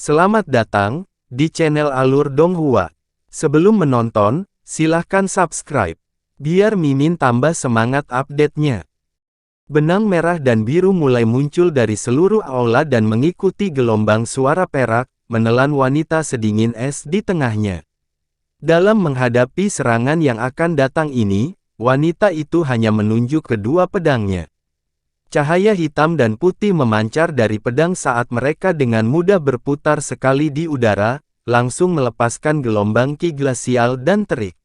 Selamat datang di channel Alur Donghua. Sebelum menonton, silahkan subscribe, biar Mimin tambah semangat update-nya. Benang merah dan biru mulai muncul dari seluruh aula dan mengikuti gelombang suara perak, menelan wanita sedingin es di tengahnya. Dalam menghadapi serangan yang akan datang ini, wanita itu hanya menunjuk kedua pedangnya. Cahaya hitam dan putih memancar dari pedang saat mereka dengan mudah berputar sekali di udara, langsung melepaskan gelombang ki glasial dan terik.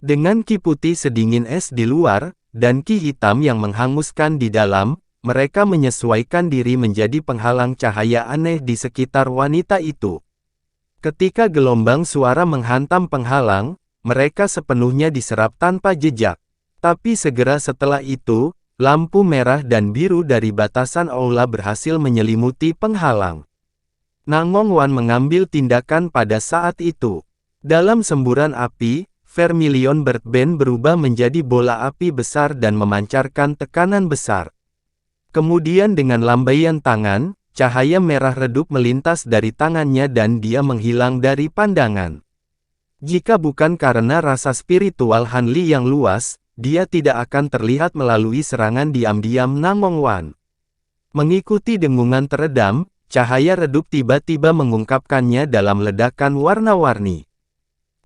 Dengan ki putih sedingin es di luar, dan ki hitam yang menghanguskan di dalam, mereka menyesuaikan diri menjadi penghalang cahaya aneh di sekitar wanita itu. Ketika gelombang suara menghantam penghalang, mereka sepenuhnya diserap tanpa jejak. Tapi segera setelah itu, lampu merah dan biru dari batasan aula berhasil menyelimuti penghalang. Nangong Wan mengambil tindakan pada saat itu. Dalam semburan api, Vermilion Bird Band berubah menjadi bola api besar dan memancarkan tekanan besar. Kemudian dengan lambaian tangan, cahaya merah redup melintas dari tangannya dan dia menghilang dari pandangan. Jika bukan karena rasa spiritual Han Li yang luas, dia tidak akan terlihat melalui serangan diam-diam Nangong Wan. Mengikuti dengungan teredam, cahaya redup tiba-tiba mengungkapkannya dalam ledakan warna-warni.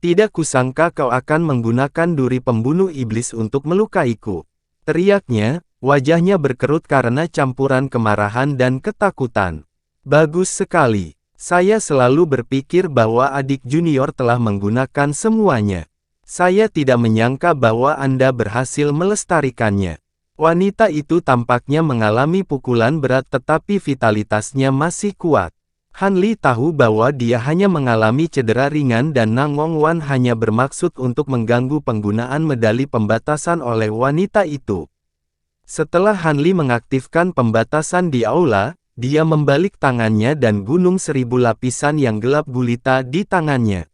Tidak kusangka kau akan menggunakan duri pembunuh iblis untuk melukaiku. Teriaknya, wajahnya berkerut karena campuran kemarahan dan ketakutan. Bagus sekali. Saya selalu berpikir bahwa adik junior telah menggunakan semuanya. Saya tidak menyangka bahwa Anda berhasil melestarikannya. Wanita itu tampaknya mengalami pukulan berat tetapi vitalitasnya masih kuat. Han Li tahu bahwa dia hanya mengalami cedera ringan dan Nangong Wan hanya bermaksud untuk mengganggu penggunaan medali pembatasan oleh wanita itu. Setelah Han Li mengaktifkan pembatasan di aula, dia membalik tangannya dan gunung seribu lapisan yang gelap gulita di tangannya.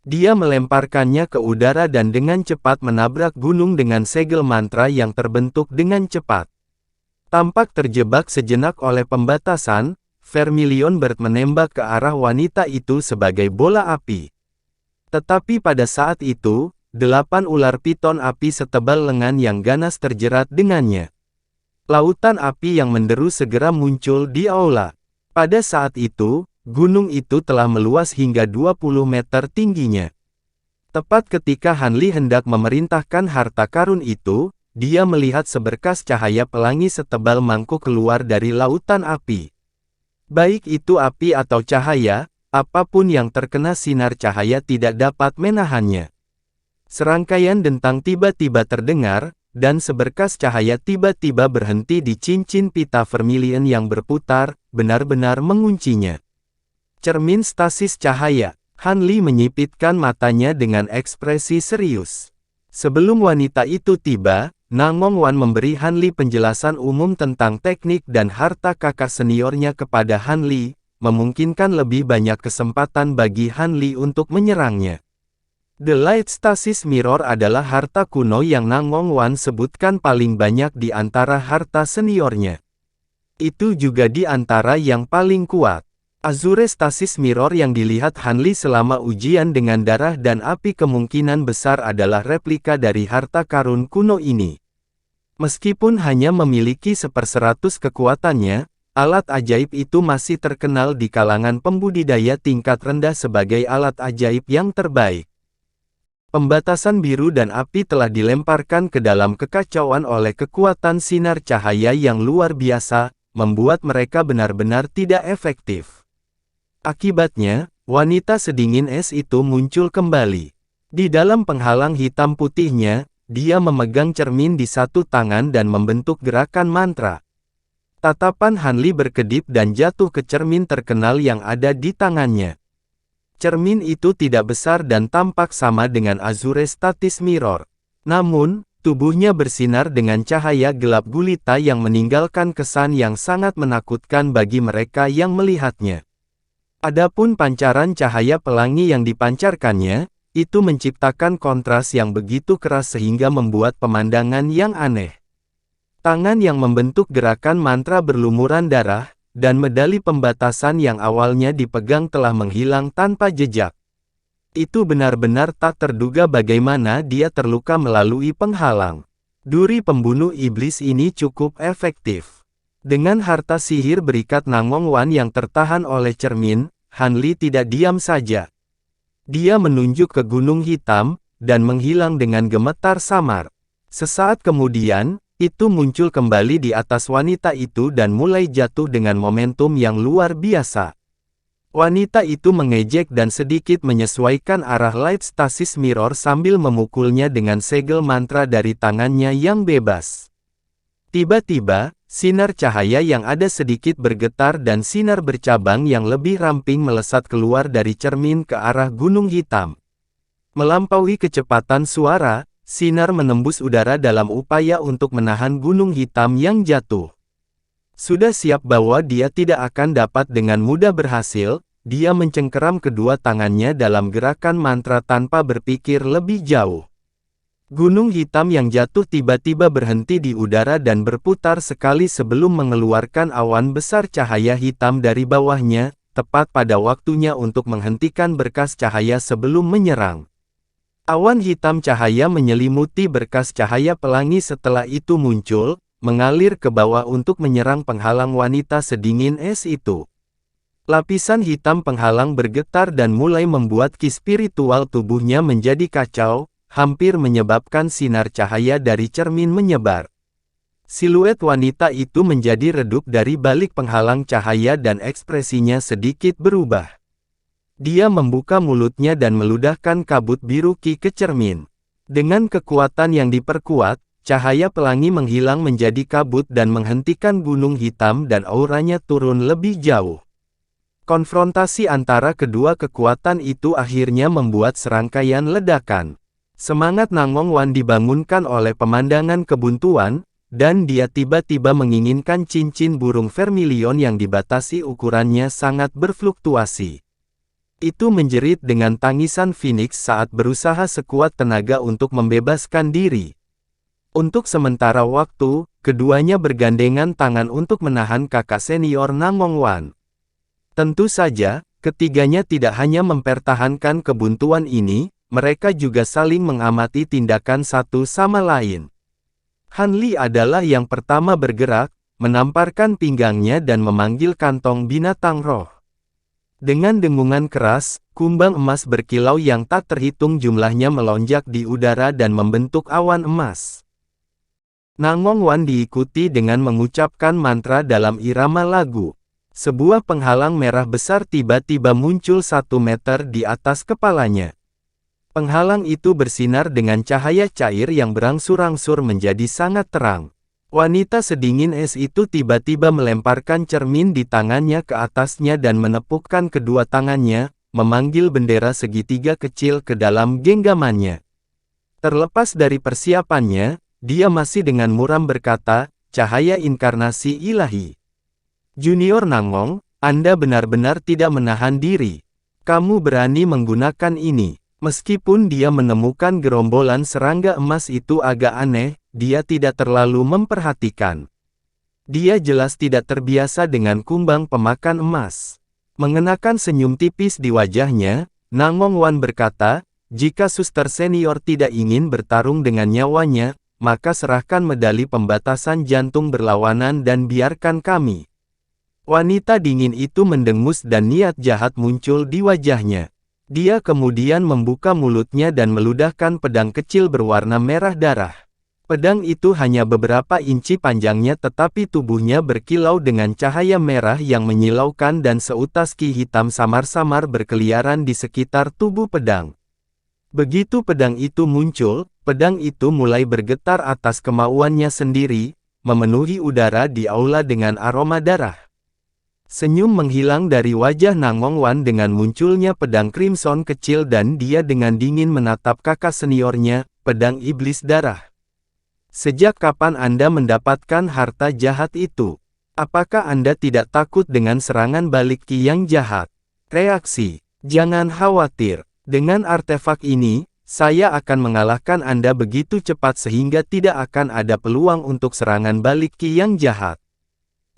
Dia melemparkannya ke udara dan dengan cepat menabrak gunung dengan segel mantra yang terbentuk dengan cepat. Tampak terjebak sejenak oleh pembatasan, Vermilion Bird menembak ke arah wanita itu sebagai bola api. Tetapi pada saat itu, 8 ular piton api setebal lengan yang ganas terjerat dengannya. Lautan api yang menderu segera muncul di aula. Pada saat itu, gunung itu telah meluas hingga 20 meter tingginya. Tepat ketika Han Li hendak memerintahkan harta karun itu, dia melihat seberkas cahaya pelangi setebal mangkuk keluar dari lautan api. Baik itu api atau cahaya, apapun yang terkena sinar cahaya tidak dapat menahannya. Serangkaian dentang tiba-tiba terdengar, dan seberkas cahaya tiba-tiba berhenti di cincin pita Vermilion yang berputar, benar-benar menguncinya. Cermin stasis cahaya. Han Li menyipitkan matanya dengan ekspresi serius. Sebelum wanita itu tiba, Nangong Wan memberi Han Li penjelasan umum tentang teknik dan harta kakak seniornya kepada Han Li, memungkinkan lebih banyak kesempatan bagi Han Li untuk menyerangnya. The Light Stasis Mirror adalah harta kuno yang Nangong Wan sebutkan paling banyak di antara harta seniornya. Itu juga di antara yang paling kuat. Azure Stasis Mirror yang dilihat Han Li selama ujian dengan darah dan api kemungkinan besar adalah replika dari harta karun kuno ini. Meskipun hanya memiliki 1/100 kekuatannya, alat ajaib itu masih terkenal di kalangan pembudidaya tingkat rendah sebagai alat ajaib yang terbaik. Pembatasan biru dan api telah dilemparkan ke dalam kekacauan oleh kekuatan sinar cahaya yang luar biasa, membuat mereka benar-benar tidak efektif. Akibatnya, wanita sedingin es itu muncul kembali. Di dalam penghalang hitam putihnya, dia memegang cermin di satu tangan dan membentuk gerakan mantra. Tatapan Han Li berkedip dan jatuh ke cermin terkenal yang ada di tangannya. Cermin itu tidak besar dan tampak sama dengan Azure Stasis Mirror. Namun, tubuhnya bersinar dengan cahaya gelap gulita yang meninggalkan kesan yang sangat menakutkan bagi mereka yang melihatnya. Adapun pancaran cahaya pelangi yang dipancarkannya, itu menciptakan kontras yang begitu keras sehingga membuat pemandangan yang aneh. Tangan yang membentuk gerakan mantra berlumuran darah, dan medali pembatasan yang awalnya dipegang telah menghilang tanpa jejak. Itu benar-benar tak terduga bagaimana dia terluka melalui penghalang. Duri pembunuh iblis ini cukup efektif. Dengan harta sihir berikat Nangong Wan yang tertahan oleh cermin, Han Li tidak diam saja. Dia menunjuk ke Gunung Hitam, dan menghilang dengan gemetar samar. Sesaat kemudian, itu muncul kembali di atas wanita itu dan mulai jatuh dengan momentum yang luar biasa. Wanita itu mengejek dan sedikit menyesuaikan arah light stasis mirror sambil memukulnya dengan segel mantra dari tangannya yang bebas. Tiba-tiba, sinar cahaya yang ada sedikit bergetar dan sinar bercabang yang lebih ramping melesat keluar dari cermin ke arah Gunung Hitam. Melampaui kecepatan suara, sinar menembus udara dalam upaya untuk menahan Gunung Hitam yang jatuh. Sudah siap bahwa dia tidak akan dapat dengan mudah berhasil, dia mencengkeram kedua tangannya dalam gerakan mantra tanpa berpikir lebih jauh. Gunung Hitam yang jatuh tiba-tiba berhenti di udara dan berputar sekali sebelum mengeluarkan awan besar cahaya hitam dari bawahnya, tepat pada waktunya untuk menghentikan berkas cahaya sebelum menyerang. Awan hitam cahaya menyelimuti berkas cahaya pelangi setelah itu muncul, mengalir ke bawah untuk menyerang penghalang wanita sedingin es itu. Lapisan hitam penghalang bergetar dan mulai membuat ki spiritual tubuhnya menjadi kacau, hampir menyebabkan sinar cahaya dari cermin menyebar. Siluet wanita itu menjadi redup dari balik penghalang cahaya dan ekspresinya sedikit berubah. Dia membuka mulutnya dan meludahkan kabut biru ki ke cermin. Dengan kekuatan yang diperkuat, cahaya pelangi menghilang menjadi kabut dan menghentikan gunung hitam dan auranya turun lebih jauh. Konfrontasi antara kedua kekuatan itu akhirnya membuat serangkaian ledakan. Semangat Nangong Wan dibangunkan oleh pemandangan kebuntuan, dan dia tiba-tiba menginginkan cincin burung vermilion yang dibatasi ukurannya sangat berfluktuasi. Itu menjerit dengan tangisan Phoenix saat berusaha sekuat tenaga untuk membebaskan diri. Untuk sementara waktu, keduanya bergandengan tangan untuk menahan kakak senior Nangong Wan. Tentu saja, ketiganya tidak hanya mempertahankan kebuntuan ini, mereka juga saling mengamati tindakan satu sama lain. Han Li adalah yang pertama bergerak, menamparkan pinggangnya dan memanggil kantong binatang roh. Dengan dengungan keras, kumbang emas berkilau yang tak terhitung jumlahnya melonjak di udara dan membentuk awan emas. Nangong Wan diikuti dengan mengucapkan mantra dalam irama lagu. Sebuah penghalang merah besar tiba-tiba muncul 1 meter di atas kepalanya. Penghalang itu bersinar dengan cahaya cair yang berangsur-angsur menjadi sangat terang. Wanita sedingin es itu tiba-tiba melemparkan cermin di tangannya ke atasnya dan menepukkan kedua tangannya, memanggil bendera segitiga kecil ke dalam genggamannya. Terlepas dari persiapannya, dia masih dengan muram berkata, "Cahaya inkarnasi ilahi. Junior Nangong, Anda benar-benar tidak menahan diri. Kamu berani menggunakan ini." Meskipun dia menemukan gerombolan serangga emas itu agak aneh, dia tidak terlalu memperhatikan. Dia jelas tidak terbiasa dengan kumbang pemakan emas. Mengenakan senyum tipis di wajahnya, Nangong Wan berkata, "Jika suster senior tidak ingin bertarung dengan nyawanya, maka serahkan medali pembatasan jantung berlawanan dan biarkan kami." Wanita dingin itu mendengus dan niat jahat muncul di wajahnya. Dia kemudian membuka mulutnya dan meludahkan pedang kecil berwarna merah darah. Pedang itu hanya beberapa inci panjangnya tetapi tubuhnya berkilau dengan cahaya merah yang menyilaukan dan seutas ki hitam samar-samar berkeliaran di sekitar tubuh pedang. Begitu pedang itu muncul, pedang itu mulai bergetar atas kemauannya sendiri, memenuhi udara di aula dengan aroma darah. Senyum menghilang dari wajah Nangong Wan dengan munculnya pedang crimson kecil dan dia dengan dingin menatap kakak seniornya, pedang iblis darah. "Sejak kapan Anda mendapatkan harta jahat itu? Apakah Anda tidak takut dengan serangan balik ki yang jahat?" Reaksi, "Jangan khawatir, dengan artefak ini, saya akan mengalahkan Anda begitu cepat sehingga tidak akan ada peluang untuk serangan balik ki yang jahat.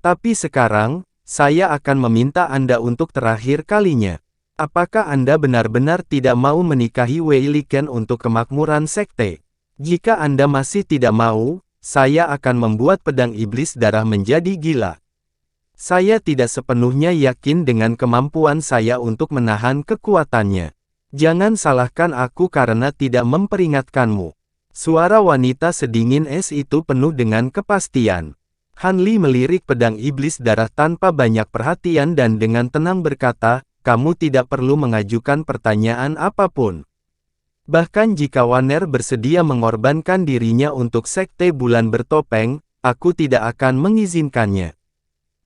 Tapi sekarang, saya akan meminta Anda untuk terakhir kalinya. Apakah Anda benar-benar tidak mau menikahi Wei Liken untuk kemakmuran sekte? Jika Anda masih tidak mau, saya akan membuat pedang iblis darah menjadi gila. Saya tidak sepenuhnya yakin dengan kemampuan saya untuk menahan kekuatannya. Jangan salahkan aku karena tidak memperingatkanmu. Suara wanita sedingin es itu penuh dengan kepastian. Han Li melirik pedang iblis darah tanpa banyak perhatian dan dengan tenang berkata, kamu tidak perlu mengajukan pertanyaan apapun. Bahkan jika Waner bersedia mengorbankan dirinya untuk sekte bulan bertopeng, aku tidak akan mengizinkannya.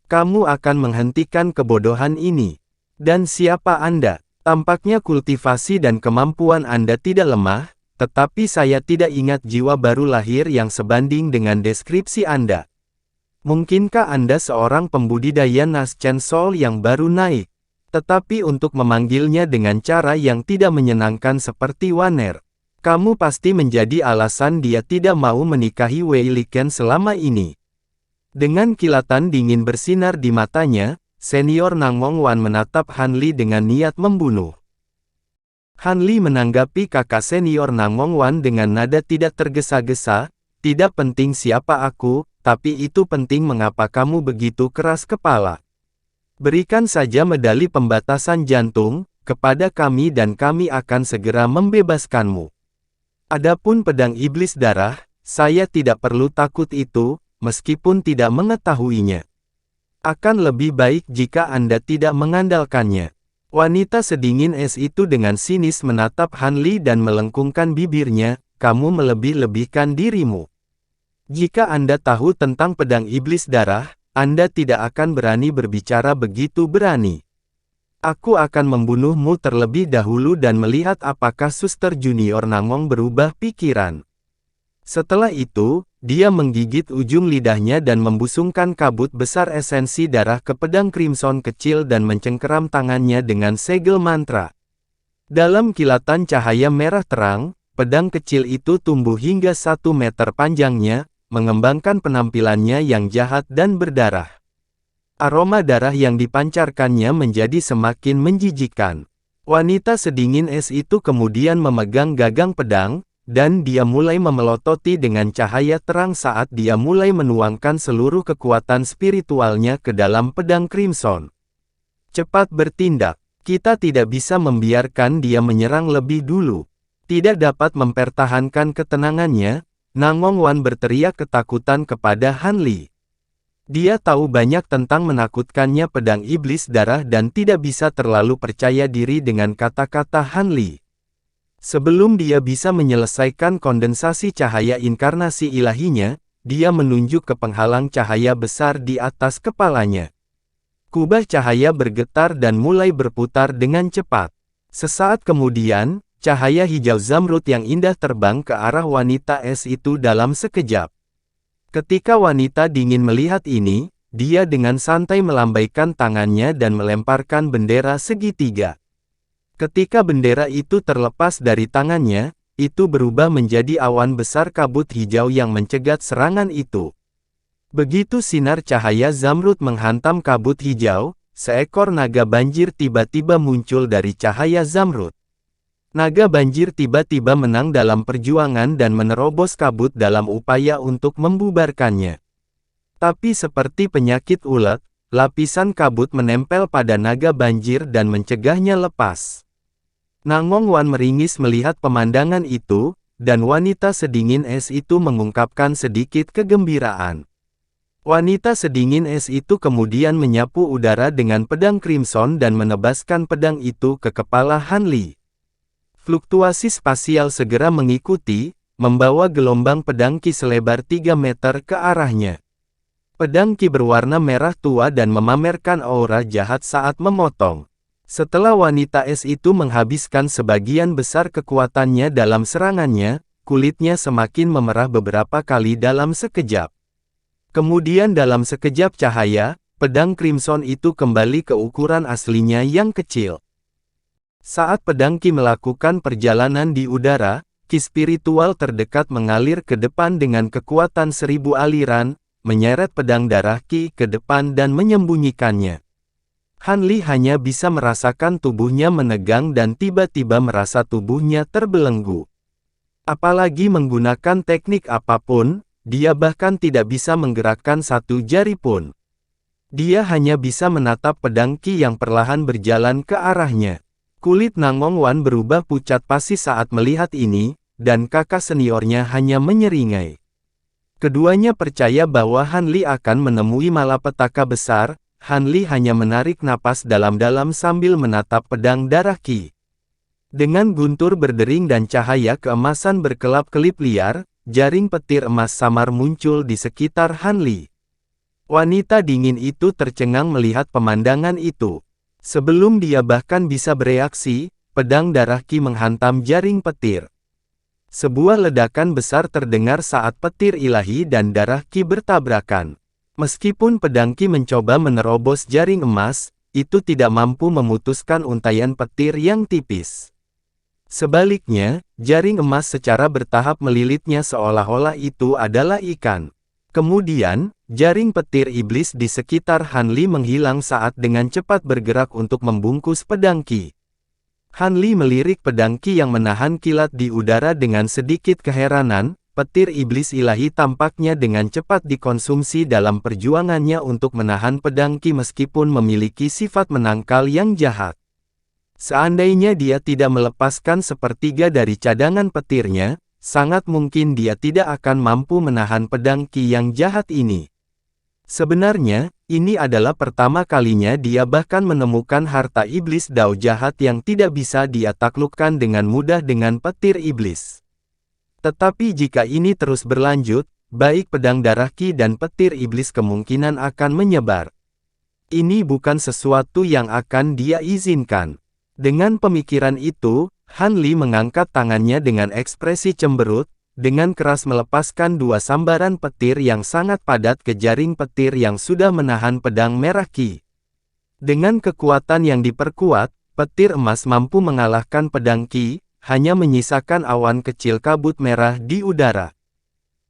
Kamu akan menghentikan kebodohan ini. Dan siapa Anda? Tampaknya kultivasi dan kemampuan Anda tidak lemah, tetapi saya tidak ingat jiwa baru lahir yang sebanding dengan deskripsi Anda. Mungkinkah Anda seorang pembudidaya Naschen Soul yang baru naik? Tetapi untuk memanggilnya dengan cara yang tidak menyenangkan seperti Waner, kamu pasti menjadi alasan dia tidak mau menikahi Wei Liken selama ini. Dengan kilatan dingin bersinar di matanya, senior Nangong Wan menatap Han Li dengan niat membunuh. Han Li menanggapi kakak senior Nangong Wan dengan nada tidak tergesa-gesa, tidak penting siapa aku, tapi itu penting mengapa kamu begitu keras kepala. Berikan saja medali pembatasan jantung kepada kami dan kami akan segera membebaskanmu. Adapun pedang iblis darah, saya tidak perlu takut itu, meskipun tidak mengetahuinya. Akan lebih baik jika Anda tidak mengandalkannya. Wanita sedingin es itu dengan sinis menatap Han Li dan melengkungkan bibirnya, kamu melebih-lebihkan dirimu. Jika Anda tahu tentang pedang iblis darah, Anda tidak akan berani berbicara begitu berani. Aku akan membunuhmu terlebih dahulu dan melihat apakah Suster Junior Nangong berubah pikiran. Setelah itu, dia menggigit ujung lidahnya dan membusungkan kabut besar esensi darah ke pedang crimson kecil dan mencengkeram tangannya dengan segel mantra. Dalam kilatan cahaya merah terang, pedang kecil itu tumbuh hingga 1 meter panjangnya, mengembangkan penampilannya yang jahat dan berdarah. Aroma darah yang dipancarkannya menjadi semakin menjijikkan. Wanita sedingin es itu kemudian memegang gagang pedang, dan dia mulai memelototi dengan cahaya terang saat dia mulai menuangkan seluruh kekuatan spiritualnya ke dalam pedang crimson. Cepat bertindak, kita tidak bisa membiarkan dia menyerang lebih dulu. Tidak dapat mempertahankan ketenangannya, Nangong Wan berteriak ketakutan kepada Han Li. Dia tahu banyak tentang menakutkannya pedang iblis darah dan tidak bisa terlalu percaya diri dengan kata-kata Han Li. Sebelum dia bisa menyelesaikan kondensasi cahaya inkarnasi ilahinya, dia menunjuk ke penghalang cahaya besar di atas kepalanya. Kubah cahaya bergetar dan mulai berputar dengan cepat. Sesaat kemudian, cahaya hijau zamrud yang indah terbang ke arah wanita es itu dalam sekejap. Ketika wanita dingin melihat ini, dia dengan santai melambaikan tangannya dan melemparkan bendera segitiga. Ketika bendera itu terlepas dari tangannya, itu berubah menjadi awan besar kabut hijau yang mencegat serangan itu. Begitu sinar cahaya zamrud menghantam kabut hijau, seekor naga banjir tiba-tiba muncul dari cahaya zamrud. Naga banjir tiba-tiba menang dalam perjuangan dan menerobos kabut dalam upaya untuk membubarkannya. Tapi seperti penyakit ulat, lapisan kabut menempel pada naga banjir dan mencegahnya lepas. Nangong Wan meringis melihat pemandangan itu, dan wanita sedingin es itu mengungkapkan sedikit kegembiraan. Wanita sedingin es itu kemudian menyapu udara dengan pedang crimson dan menebaskan pedang itu ke kepala Han Li. Fluktuasi spasial segera mengikuti, membawa gelombang pedang Qi selebar 3 meter ke arahnya. Pedang Qi berwarna merah tua dan memamerkan aura jahat saat memotong. Setelah wanita es itu menghabiskan sebagian besar kekuatannya dalam serangannya, kulitnya semakin memerah beberapa kali dalam sekejap. Kemudian dalam sekejap cahaya, pedang crimson itu kembali ke ukuran aslinya yang kecil. Saat pedang Qi melakukan perjalanan di udara, Qi spiritual terdekat mengalir ke depan dengan kekuatan 1000 aliran, menyeret pedang darah Qi ke depan dan menyembunyikannya. Han Li hanya bisa merasakan tubuhnya menegang dan tiba-tiba merasa tubuhnya terbelenggu. Apalagi menggunakan teknik apapun, dia bahkan tidak bisa menggerakkan satu jari pun. Dia hanya bisa menatap pedang Qi yang perlahan berjalan ke arahnya. Kulit Nangong Wan berubah pucat pasi saat melihat ini, dan kakak seniornya hanya menyeringai. Keduanya percaya bahwa Han Li akan menemui malapetaka besar. Han Li hanya menarik napas dalam-dalam sambil menatap pedang darah Qi. Dengan guntur berdering dan cahaya keemasan berkelap-kelip liar, jaring petir emas samar muncul di sekitar Han Li. Wanita dingin itu tercengang melihat pemandangan itu. Sebelum dia bahkan bisa bereaksi, pedang darah Qi menghantam jaring petir. Sebuah ledakan besar terdengar saat petir ilahi dan darah Qi bertabrakan. Meskipun pedang Qi mencoba menerobos jaring emas, itu tidak mampu memutuskan untaian petir yang tipis. Sebaliknya, jaring emas secara bertahap melilitnya seolah-olah itu adalah ikan. Kemudian, jaring petir iblis di sekitar Han Li menghilang saat dengan cepat bergerak untuk membungkus pedang Qi. Han Li melirik pedang Qi yang menahan kilat di udara dengan sedikit keheranan. Petir iblis ilahi tampaknya dengan cepat dikonsumsi dalam perjuangannya untuk menahan pedang Qi meskipun memiliki sifat menangkal yang jahat. Seandainya dia tidak melepaskan sepertiga dari cadangan petirnya, sangat mungkin dia tidak akan mampu menahan pedang Qi yang jahat ini. Sebenarnya, ini adalah pertama kalinya dia bahkan menemukan harta iblis Dao jahat yang tidak bisa dia taklukkan dengan mudah dengan petir iblis. Tetapi jika ini terus berlanjut, baik pedang darah Qi dan petir iblis kemungkinan akan menyebar. Ini bukan sesuatu yang akan dia izinkan. Dengan pemikiran itu, Han Li mengangkat tangannya dengan ekspresi cemberut, dengan keras melepaskan dua sambaran petir yang sangat padat ke jaring petir yang sudah menahan pedang merah Qi. Dengan kekuatan yang diperkuat, petir emas mampu mengalahkan pedang Qi, hanya menyisakan awan kecil kabut merah di udara.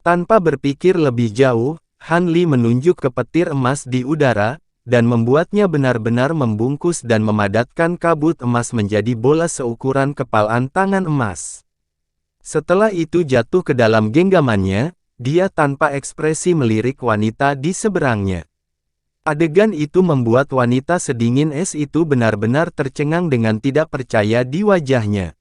Tanpa berpikir lebih jauh, Han Li menunjuk ke petir emas di udara, dan membuatnya benar-benar membungkus dan memadatkan kabut emas menjadi bola seukuran kepalan tangan emas. Setelah itu jatuh ke dalam genggamannya, dia tanpa ekspresi melirik wanita di seberangnya. Adegan itu membuat wanita sedingin es itu benar-benar tercengang dengan tidak percaya di wajahnya.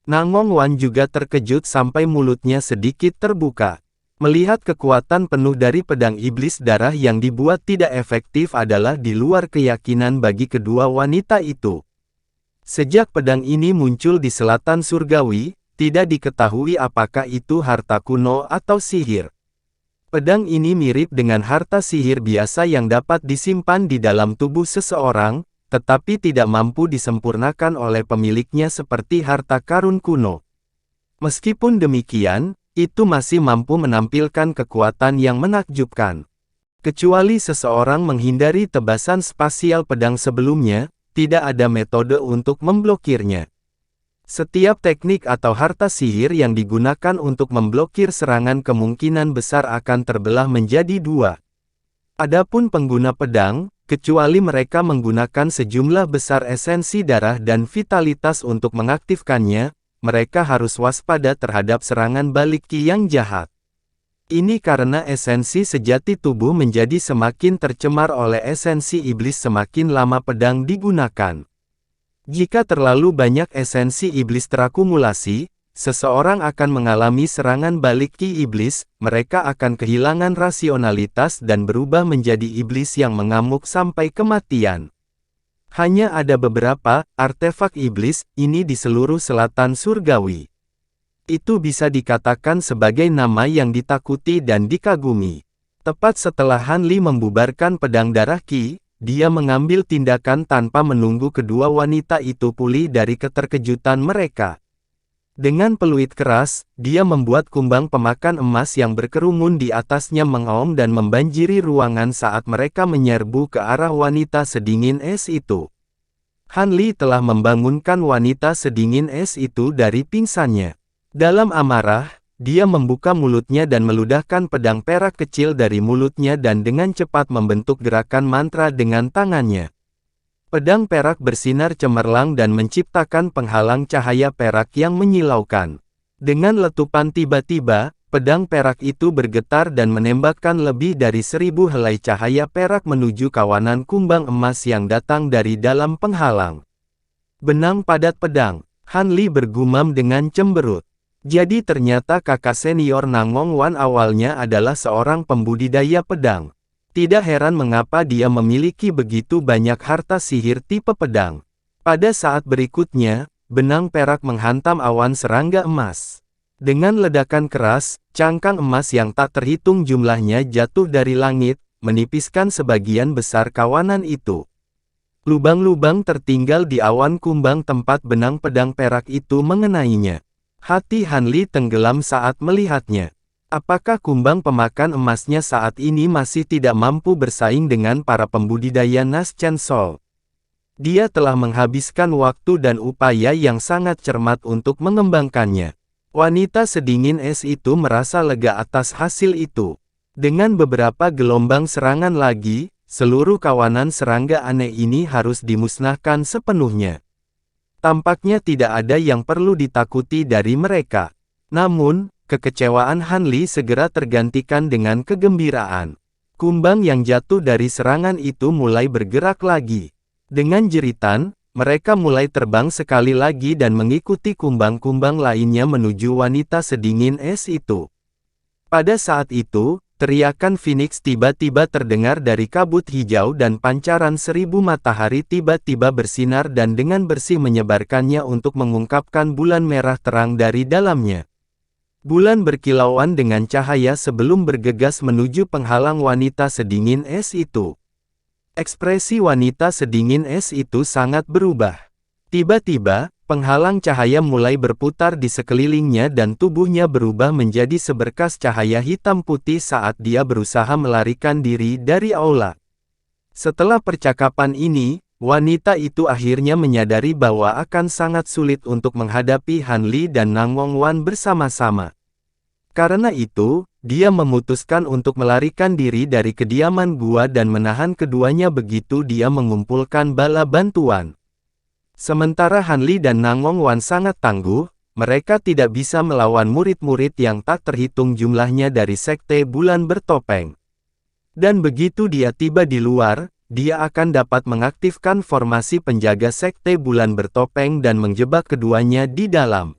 Nangong Wan juga terkejut sampai mulutnya sedikit terbuka. Melihat kekuatan penuh dari pedang iblis darah yang dibuat tidak efektif adalah di luar keyakinan bagi kedua wanita itu. Sejak pedang ini muncul di selatan surgawi, tidak diketahui apakah itu harta kuno atau sihir. Pedang ini mirip dengan harta sihir biasa yang dapat disimpan di dalam tubuh seseorang, tetapi tidak mampu disempurnakan oleh pemiliknya seperti harta karun kuno. Meskipun demikian, itu masih mampu menampilkan kekuatan yang menakjubkan. Kecuali seseorang menghindari tebasan spasial pedang sebelumnya, tidak ada metode untuk memblokirnya. Setiap teknik atau harta sihir yang digunakan untuk memblokir serangan kemungkinan besar akan terbelah menjadi dua. Adapun pengguna pedang, kecuali mereka menggunakan sejumlah besar esensi darah dan vitalitas untuk mengaktifkannya, mereka harus waspada terhadap serangan balik Qi yang jahat. Ini karena esensi sejati tubuh menjadi semakin tercemar oleh esensi iblis semakin lama pedang digunakan. Jika terlalu banyak esensi iblis terakumulasi, seseorang akan mengalami serangan balik Qi iblis, mereka akan kehilangan rasionalitas dan berubah menjadi iblis yang mengamuk sampai kematian. Hanya ada beberapa artefak iblis ini di seluruh selatan surgawi. Itu bisa dikatakan sebagai nama yang ditakuti dan dikagumi. Tepat setelah Han Li membubarkan pedang darah Qi, dia mengambil tindakan tanpa menunggu kedua wanita itu pulih dari keterkejutan mereka. Dengan peluit keras, dia membuat kumbang pemakan emas yang berkerumun di atasnya mengaum dan membanjiri ruangan saat mereka menyerbu ke arah wanita sedingin es itu. Han Li telah membangunkan wanita sedingin es itu dari pingsannya. Dalam amarah, dia membuka mulutnya dan meludahkan pedang perak kecil dari mulutnya dan dengan cepat membentuk gerakan mantra dengan tangannya. Pedang perak bersinar cemerlang dan menciptakan penghalang cahaya perak yang menyilaukan. Dengan letupan tiba-tiba, pedang perak itu bergetar dan menembakkan lebih dari 1000 helai cahaya perak menuju kawanan kumbang emas yang datang dari dalam penghalang. Benang padat pedang, Han Li bergumam dengan cemberut. Jadi ternyata kakak senior Nangong Wan awalnya adalah seorang pembudidaya pedang. Tidak heran mengapa dia memiliki begitu banyak harta sihir tipe pedang. Pada saat berikutnya, benang perak menghantam awan serangga emas. Dengan ledakan keras, cangkang emas yang tak terhitung jumlahnya jatuh dari langit, menipiskan sebagian besar kawanan itu. Lubang-lubang tertinggal di awan kumbang tempat benang pedang perak itu mengenainya. Hati Han Li tenggelam saat melihatnya. Apakah kumbang pemakan emasnya saat ini masih tidak mampu bersaing dengan para pembudidaya Nas Chen Sol? Dia telah menghabiskan waktu dan upaya yang sangat cermat untuk mengembangkannya. Wanita sedingin es itu merasa lega atas hasil itu. Dengan beberapa gelombang serangan lagi, seluruh kawanan serangga aneh ini harus dimusnahkan sepenuhnya. Tampaknya tidak ada yang perlu ditakuti dari mereka. Namun, kekecewaan Han Li segera tergantikan dengan kegembiraan. Kumbang yang jatuh dari serangan itu mulai bergerak lagi. Dengan jeritan, mereka mulai terbang sekali lagi dan mengikuti kumbang-kumbang lainnya menuju wanita sedingin es itu. Pada saat itu, teriakan Phoenix tiba-tiba terdengar dari kabut hijau dan pancaran 1000 matahari tiba-tiba bersinar dan dengan bersih menyebarkannya untuk mengungkapkan bulan merah terang dari dalamnya. Bulan berkilauan dengan cahaya sebelum bergegas menuju penghalang wanita sedingin es itu. Ekspresi wanita sedingin es itu sangat berubah. Tiba-tiba, penghalang cahaya mulai berputar di sekelilingnya dan tubuhnya berubah menjadi seberkas cahaya hitam putih saat dia berusaha melarikan diri dari aula. Setelah percakapan ini, wanita itu akhirnya menyadari bahwa akan sangat sulit untuk menghadapi Han Li dan Nangong Wan bersama-sama. Karena itu, dia memutuskan untuk melarikan diri dari kediaman gua dan menahan keduanya begitu dia mengumpulkan bala bantuan. Sementara Han Li dan Nangong Wan sangat tangguh, mereka tidak bisa melawan murid-murid yang tak terhitung jumlahnya dari Sekte Bulan Bertopeng. Dan begitu dia tiba di luar, dia akan dapat mengaktifkan formasi penjaga Sekte Bulan Bertopeng dan menjebak keduanya di dalam.